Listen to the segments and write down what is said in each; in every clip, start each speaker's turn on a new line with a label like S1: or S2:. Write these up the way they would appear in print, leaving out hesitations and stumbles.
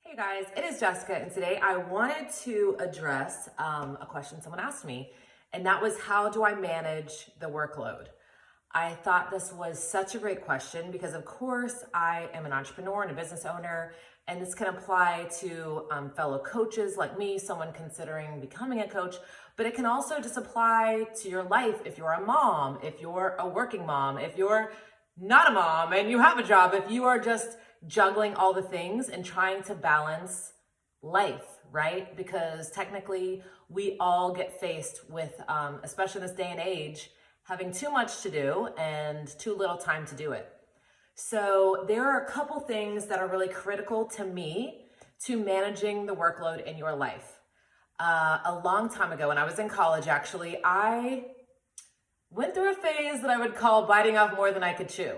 S1: Hey guys, it is Jessica, and today I wanted to address a question someone asked me, and that was, how do I manage the workload? I thought this was such a great question because, of course, I am an entrepreneur and a business owner, and this can apply to fellow coaches like me, someone considering becoming a coach, but it can also just apply to your life if you're a mom, if you're a working mom, if you're not a mom and you have a job, if you are just juggling all the things and trying to balance life, right? Because technically we all get faced with, especially in this day and age, having too much to do and too little time to do it. So there are a couple things that are really critical to me to managing the workload in your life. A long time ago when I was in college, actually, I went through a phase that I would call biting off more than I could chew.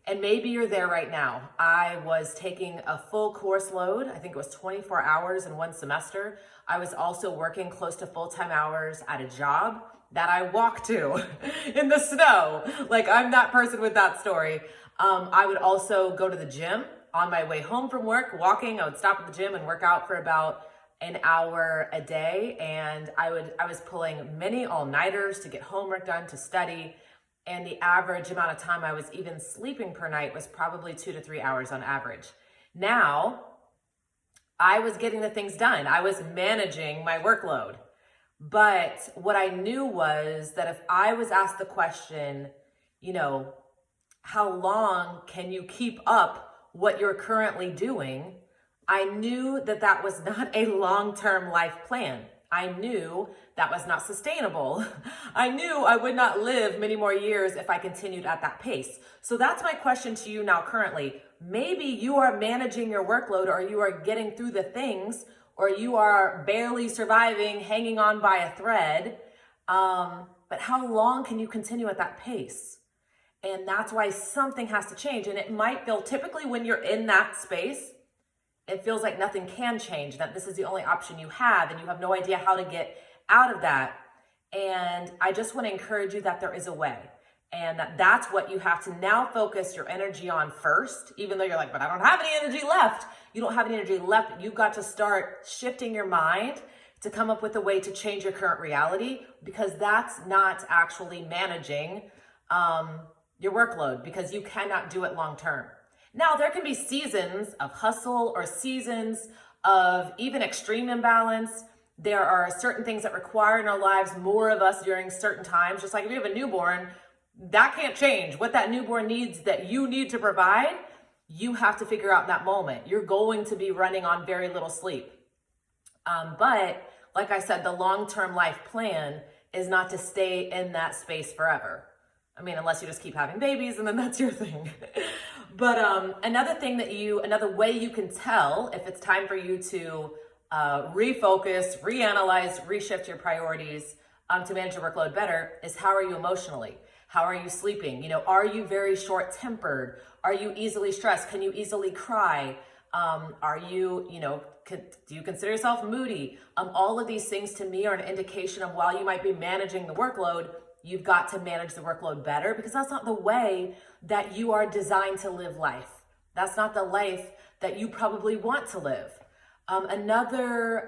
S1: And maybe you're there right now. I was taking a full course load. I think it was 24 hours in one semester. I was also working close to full-time hours at a job that I walked to in the snow. Like, I'm that person with that story. I would also go to the gym on my way home from work, walking. I would stop at the gym and work out for about an hour a day. And I was pulling many all-nighters to get homework done, to study. And the average amount of time I was even sleeping per night was probably 2 to 3 hours on average. Now, I was getting the things done. I was managing my workload. But what I knew was that if I was asked the question, how long can you keep up what you're currently doing? I knew that that was not a long-term life plan. I knew that was not sustainable. I knew I would not live many more years if I continued at that pace. So that's my question to you now currently. Maybe you are managing your workload, or you are getting through the things, or you are barely surviving, hanging on by a thread. But how long can you continue at that pace? And that's why something has to change. And it might feel, typically when you're in that space, it feels like nothing can change, that this is the only option you have, and you have no idea how to get out of that. And I just want to encourage you that there is a way, and that's what you have to now focus your energy on first, even though you're like, but I don't have any energy left. You don't have any energy left. You've got to start shifting your mind to come up with a way to change your current reality, because that's not actually managing your workload, because you cannot do it long term. Now, there can be seasons of hustle or seasons of even extreme imbalance. There are certain things that require in our lives more of us during certain times. Just like if you have a newborn, that can't change. What that newborn needs, that you need to provide, you have to figure out in that moment. You're going to be running on very little sleep. But like I said, the long-term life plan is not to stay in that space forever. I mean, unless you just keep having babies and then that's your thing. But another way you can tell if it's time for you to refocus, reanalyze, reshift your priorities to manage your workload better is, how are you emotionally? How are you sleeping? Are you very short-tempered? Are you easily stressed? Can you easily cry? Do you consider yourself moody? All of these things to me are an indication of, while you might be managing the workload, you've got to manage the workload better, because that's not the way that you are designed to live life. That's not the life that you probably want to live. Another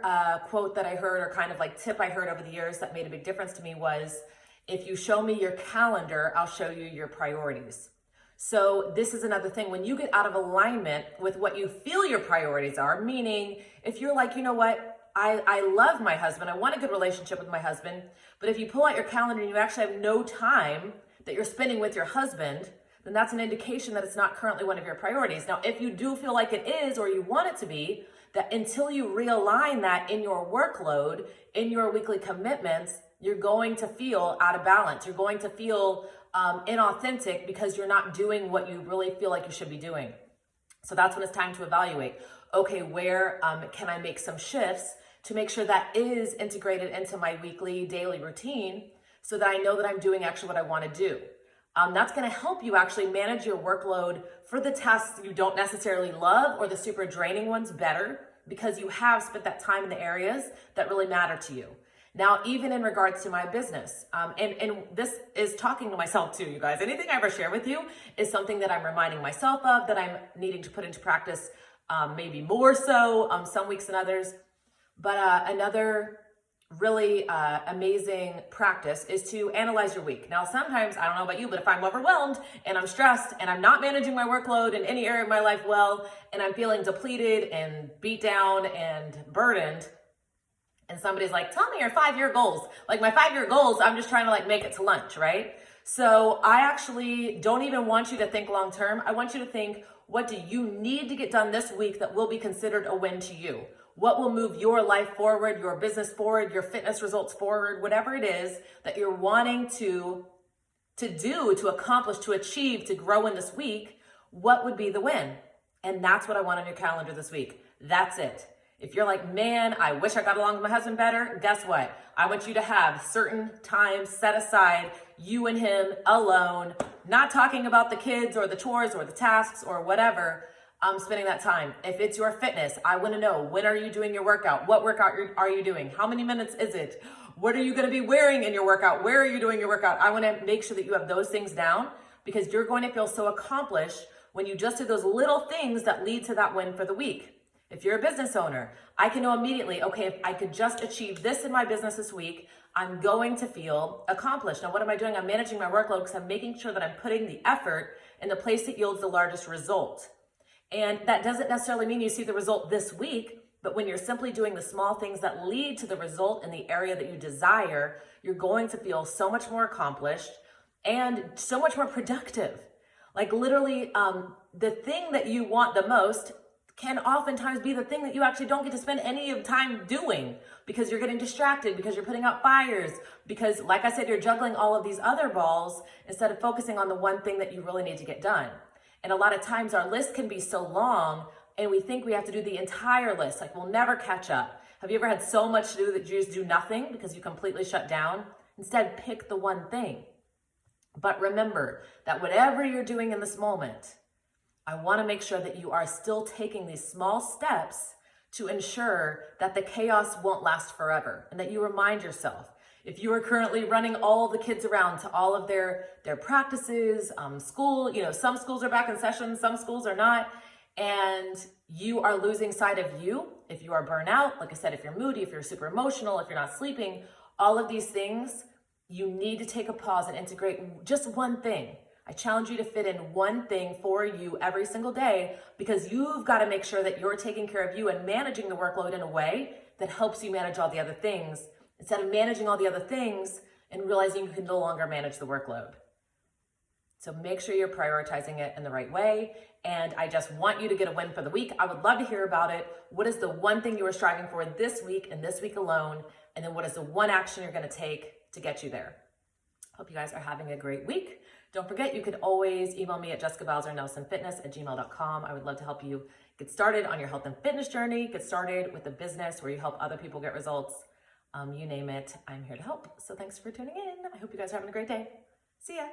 S1: quote that I heard, or kind of like tip I heard over the years that made a big difference to me, was, if you show me your calendar, I'll show you your priorities. So this is another thing. When you get out of alignment with what you feel your priorities are, meaning if you're like, you know what, I love my husband, I want a good relationship with my husband, but if you pull out your calendar and you actually have no time that you're spending with your husband, then that's an indication that it's not currently one of your priorities. Now, if you do feel like it is, or you want it to be, that until you realign that in your workload, in your weekly commitments, you're going to feel out of balance. You're going to feel inauthentic, because you're not doing what you really feel like you should be doing. So that's when it's time to evaluate. Okay, where can I make some shifts to make sure that is integrated into my weekly, daily routine, so that I know that I'm doing actually what I want to do. That's going to help you actually manage your workload for the tasks you don't necessarily love, or the super draining ones, better, because you have spent that time in the areas that really matter to you. Now, even in regards to my business, and this is talking to myself too, you guys. Anything I ever share with you is something that I'm reminding myself of, that I'm needing to put into practice maybe more so some weeks than others. But another really amazing practice is to analyze your week. Now, sometimes, I don't know about you, but if I'm overwhelmed and I'm stressed and I'm not managing my workload in any area of my life well, and I'm feeling depleted and beat down and burdened, and somebody's like, tell me your 5-year goals. Like my 5-year goals, I'm just trying to like make it to lunch, right? So I actually don't even want you to think long-term. I want you to think, what do you need to get done this week that will be considered a win to you? What will move your life forward, your business forward, your fitness results forward, whatever it is that you're wanting to do, to accomplish, to achieve, to grow in this week, what would be the win? And that's what I want on your calendar this week. That's it. If you're like, man, I wish I got along with my husband better, guess what? I want you to have certain times set aside, you and him alone, not talking about the kids or the chores or the tasks or whatever. Spending that time. If it's your fitness, I want to know, when are you doing your workout? What workout are you doing? How many minutes is it? What are you going to be wearing in your workout? Where are you doing your workout? I want to make sure that you have those things down, because you're going to feel so accomplished when you just do those little things that lead to that win for the week. If you're a business owner, I can know immediately, okay, if I could just achieve this in my business this week, I'm going to feel accomplished. Now, what am I doing? I'm managing my workload because I'm making sure that I'm putting the effort in the place that yields the largest result. And that doesn't necessarily mean you see the result this week, but when you're simply doing the small things that lead to the result in the area that you desire, you're going to feel so much more accomplished and so much more productive. Like literally, the thing that you want the most can oftentimes be the thing that you actually don't get to spend any of time doing, because you're getting distracted, because you're putting out fires, because like I said, you're juggling all of these other balls instead of focusing on the one thing that you really need to get done. And a lot of times our list can be so long and we think we have to do the entire list. Like we'll never catch up. Have you ever had so much to do that you just do nothing because you completely shut down? Instead, pick the one thing. But remember that whatever you're doing in this moment, I want to make sure that you are still taking these small steps to ensure that the chaos won't last forever, and that you remind yourself, if you are currently running all the kids around to all of their practices, school, some schools are back in session, some schools are not, and you are losing sight of you, if you are burnt out, like I said, if you're moody, if you're super emotional, if you're not sleeping, all of these things, you need to take a pause and integrate just one thing. I challenge you to fit in one thing for you every single day, because you've got to make sure that you're taking care of you and managing the workload in a way that helps you manage all the other things, instead of managing all the other things and realizing you can no longer manage the workload. So make sure you're prioritizing it in the right way. And I just want you to get a win for the week. I would love to hear about it. What is the one thing you are striving for this week and this week alone? And then what is the one action you're going to take to get you there? Hope you guys are having a great week. Don't forget, you can always email me at jessicabowsernelsonfitness@gmail.com. I would love to help you get started on your health and fitness journey, get started with a business where you help other people get results. You name it, I'm here to help. So thanks for tuning in. I hope you guys are having a great day. See ya.